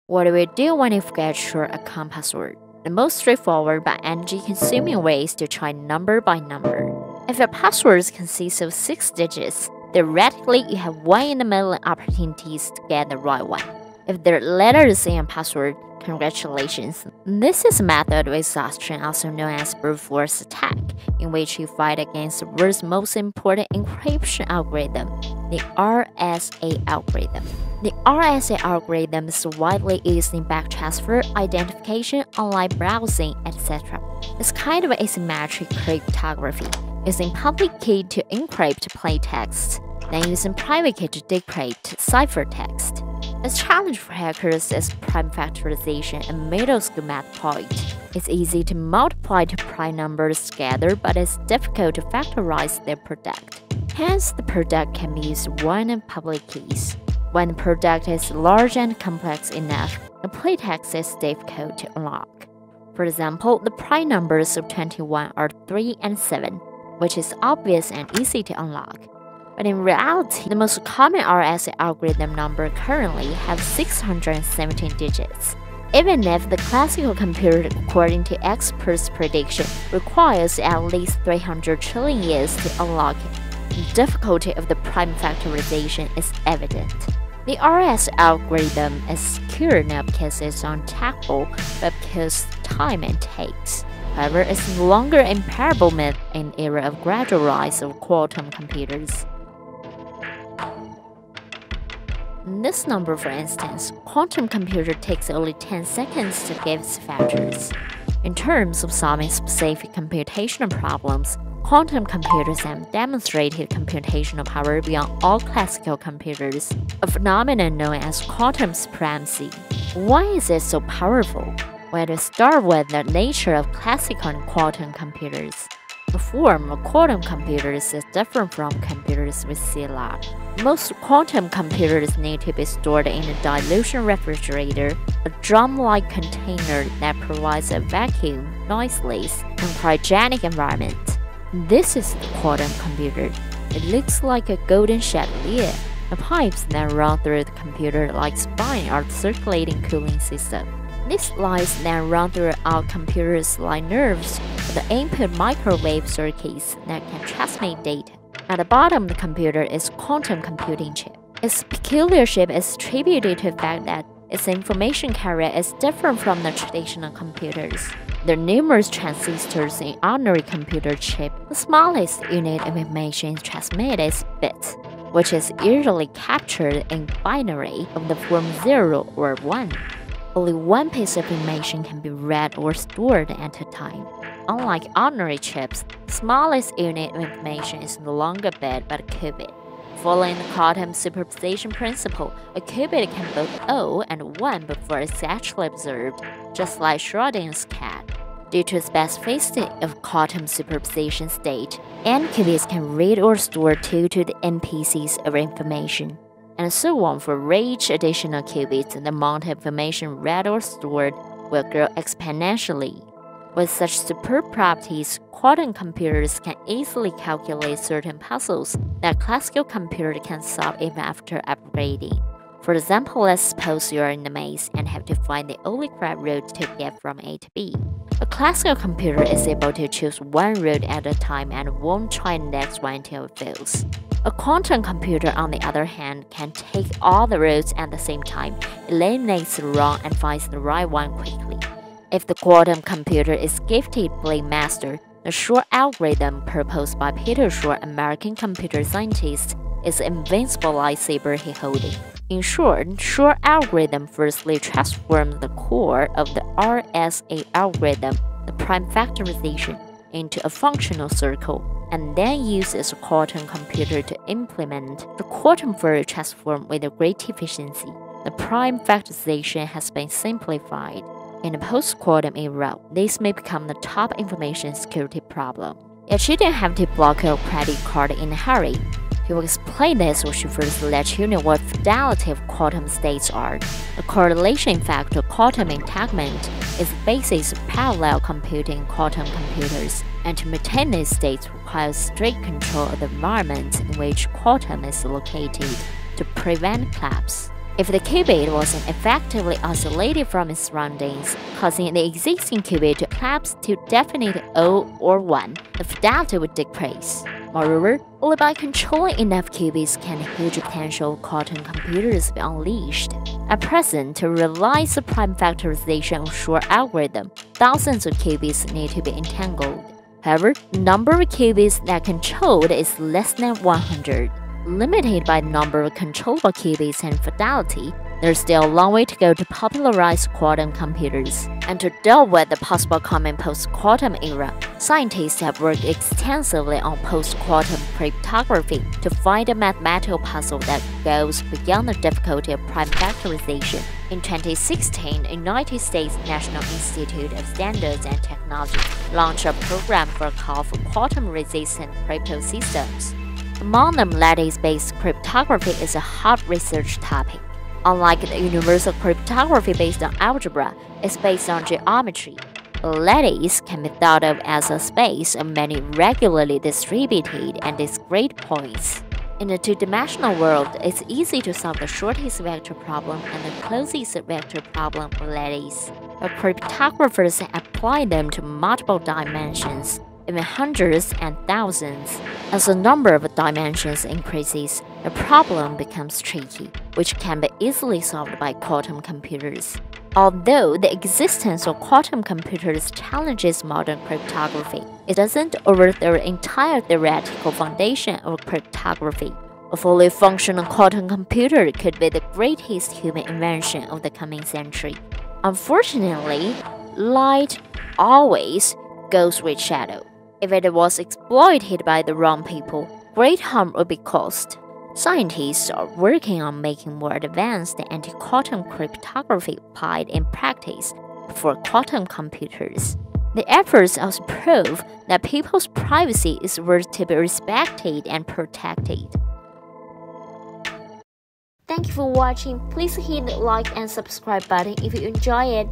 What do we do when you forget your account password? The most straightforward but energy-consuming way is to try number by number. If your password consists of 6 digits, theoretically you have 1 in a million opportunities to get the right one. If there are letters in your password, congratulations. This is a method of exhaustion, also known as brute force attack, in which you fight against the world's most important encryption algorithm, the RSA algorithm. The RSA algorithm is widely used in back transfer, identification, online browsing, etc. It's kind of asymmetric cryptography, using public key to encrypt plain text, then using private key to decrypt ciphertext. A challenge for hackers is prime factorization, a middle school math point. It's easy to multiply two prime numbers together, but it's difficult to factorize their product. Hence, the product can be used one of public keys. When the product is large and complex enough, the plaintext is difficult to unlock. For example, the prime numbers of 21 are 3 and 7, which is obvious and easy to unlock. But in reality, the most common RSA algorithm number currently have 617 digits. Even if the classical computer, according to experts' prediction, requires at least 300 trillion years to unlock it, the difficulty of the prime factorization is evident. The RSA algorithm is secure not because it's untackable, but because time it takes. However, it's no longer an imparable myth in the era of gradual rise of quantum computers. In this number, for instance, quantum computer takes only 10 seconds to give its factors. In terms of solving specific computational problems, quantum computers have demonstrated computational power beyond all classical computers, a phenomenon known as quantum supremacy. Why is it so powerful? Well, to start with the nature of classical and quantum computers. The form of quantum computers is different from computers with C-lab. Most quantum computers need to be stored in a dilution refrigerator, a drum-like container that provides a vacuum, noiseless, and cryogenic environment. This is the quantum computer. It looks like a golden chandelier. The pipes that run through the computer like spine are the circulating cooling system. These lines then run throughout computers like nerves, the input microwave circuits that can transmit data. At the bottom of the computer is quantum computing chip. Its peculiar shape is attributed to the fact that its information carrier is different from the traditional computers. There are numerous transistors in ordinary computer chip. The smallest unit of information transmitted is bit, which is usually captured in binary of the form 0 or 1. Only one piece of information can be read or stored at a time. Unlike ordinary chips, the smallest unit of information is no longer a bit but a qubit. Following the quantum superposition principle, a qubit can both 0 and 1 before it's actually observed, just like Schrödinger's cat. Due to the specificity of quantum superposition state, n qubits can read or store 2 to the n pieces of information. And so on. For each additional qubits, the amount of information read or stored will grow exponentially. With such superb properties, quantum computers can easily calculate certain puzzles that classical computers can solve even after upgrading. For example, let's suppose you are in a maze and have to find the only correct route to get from A to B. A classical computer is able to choose one route at a time and won't try the next one until it fails. A quantum computer, on the other hand, can take all the routes at the same time, eliminates the wrong, and finds the right one quickly. If the quantum computer is gifted Blade Master, the Shor algorithm proposed by Peter Shor, American computer scientist, is the invincible lightsaber he holding. In short, Shor algorithm firstly transforms the core of the RSA algorithm, the prime factorization, into a functional circle, and then uses a quantum computer to implement the quantum Fourier transform with a great efficiency. The prime factorization has been simplified. In the post-quantum era, this may become the top information security problem. Yet you don't have to block your credit card in a hurry. To explain this, we should first let you know what fidelity of quantum states are. The correlation factor quantum entanglement is the basis of parallel computing quantum computers, and to maintain these states requires strict control of the environment in which quantum is located to prevent collapse. if the qubit wasn't effectively isolated from its surroundings, causing the existing qubit to collapse to definite 0 or 1, the fidelity would decrease. Moreover, only by controlling enough qubits can huge potential quantum computers be unleashed. At present, to realize the prime factorization of Schur algorithm, thousands of qubits need to be entangled. However, the number of qubits that controlled is less than 100. Limited by the number of controllable qubits and fidelity, there's still a long way to go to popularize quantum computers. And to deal with the possible coming post-quantum era, scientists have worked extensively on post-quantum cryptography to find a mathematical puzzle that goes beyond the difficulty of prime factorization. In 2016, the United States National Institute of Standards and Technology launched a program for call for quantum-resistant crypto systems. Among them, lattice-based cryptography is a hot research topic. Unlike the universal cryptography based on algebra, it's based on geometry. A lattice can be thought of as a space of many regularly distributed and discrete points. In a two-dimensional world, it's easy to solve the shortest vector problem and the closest vector problem with lattice. But cryptographers apply them to multiple dimensions, even hundreds and thousands. As the number of dimensions increases, the problem becomes tricky, which can be easily solved by quantum computers. Although the existence of quantum computers challenges modern cryptography, it doesn't overthrow the entire theoretical foundation of cryptography. A fully functional quantum computer could be the greatest human invention of the coming century. Unfortunately, light always goes with shadow. If it was exploited by the wrong people, great harm would be caused. Scientists are working on making more advanced anti-quantum cryptography applied in practice for quantum computers. The efforts also prove that people's privacy is worth to be respected and protected. Thank you for watching. Please hit the like and subscribe button if you enjoy it.